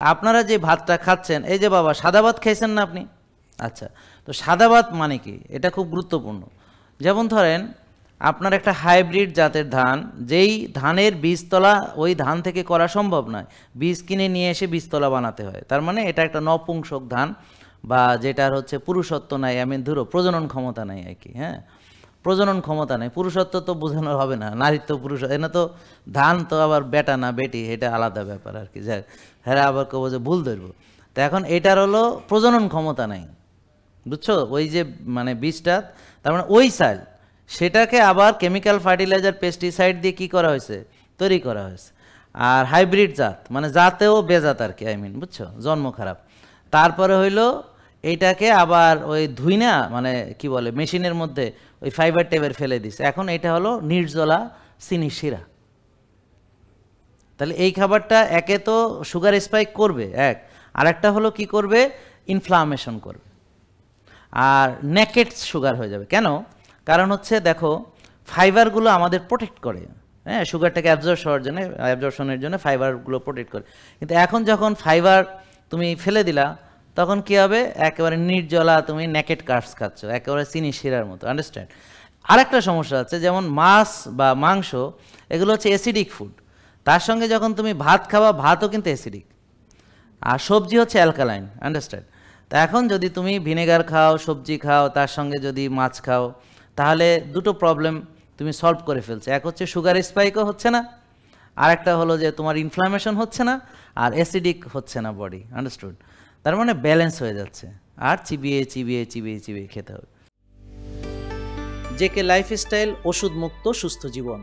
আপনারা যে ভাতটা খাচ্ছেন, এই যে বাবা সাদা ভাত খাইছেন না আপনি? আচ্ছা, তো সাদা ভাত মানে কি? এটা খুব গুরুত্বপূর্ণ। যেমন ধরেন আপনার একটা হাইব্রিড জাতের ধান, যেই ধানের বীজতলা ওই ধান থেকে করা সম্ভব নয়, বীজ কিনে নিয়ে এসে বীজতলা বানাতে হয়। তার মানে এটা একটা নপুংসক ধান, বা যেটার হচ্ছে পুরুষত্ব নাই, ধরো প্রজনন ক্ষমতা নাই আর কি। হ্যাঁ, প্রজনন ক্ষমতা নেই, পুরুষত্ব তো বোঝানো হবে না, নারীত্ব পুরুষ এনে তো ধান তো আবার বেটা না বেটি, এটা আলাদা ব্যাপার আর কি। যাই হ্যাঁ, আবার কব যে ভুল ধরবো। তো এখন এটার হলো প্রজনন ক্ষমতা নাই, বুঝছো? ওই যে মানে বীজটা, তার মানে ওই সাইল, সেটাকে আবার কেমিক্যাল ফার্টিলাইজার পেস্টিসাইড দিয়ে কি করা হয়েছে, তৈরি করা হয়েছে। আর হাইব্রিড জাত মানে জাতেও বেজাত আর কি, বুঝছো, জন্ম খারাপ। তারপরে হইলো এইটাকে আবার ওই ধুইনা মানে কি বলে মেশিনের মধ্যে ওই ফাইবার টেবার ফেলে দিছে, এখন এটা হলো নির্জলা চিনি শিরা। তাহলে এই খাবারটা একে তো সুগার স্পাইক করবে এক, আরেকটা হলো কি করবে, ইনফ্লামেশন করবে, আর নেকেট সুগার হয়ে যাবে। কেন? কারণ হচ্ছে দেখো, ফাইবারগুলো আমাদের প্রোটেক্ট করে, হ্যাঁ, সুগারটাকে অ্যাবজর্পশনের জন্য ফাইবারগুলো প্রোটেক্ট করে। কিন্তু এখন যখন ফাইবার তুমি ফেলে দিলা, তখন কি হবে, একেবারে নির্জলা তুমি নেকেট কার্বস খাচ্ছ, একেবারে চিনি শিরার মতো। আন্ডারস্ট্যান্ড? আরেকটা সমস্যা আছে, যেমন মাছ বা মাংস, এগুলো হচ্ছে অ্যাসিডিক ফুড। তার সঙ্গে যখন তুমি ভাত খাবা, ভাতও কিন্তু অ্যাসিডিক, আর সবজি হচ্ছে অ্যালকালাইন। আন্ডারস্ট্যান্ড? তা এখন যদি তুমি ভিনেগার খাও, সবজি খাও, তার সঙ্গে যদি মাছ খাও, তাহলে দুটো প্রবলেম তুমি সলভ করে ফেলছো। এক হচ্ছে সুগার স্পাইকও হচ্ছে না, আর একটা হলো যে তোমার ইনফ্লামেশন হচ্ছে না, আর অ্যাসিডিক হচ্ছে না বডি। আন্ডারস্টুড? তার মানে ব্যালেন্স হয়ে যাচ্ছে, আর চিবিয়ে চিবিয়ে চিবিয়ে চিবিয়ে খেতে হবে। জেকে লাইফস্টাইল, ওষুধ মুক্ত সুস্থ জীবন।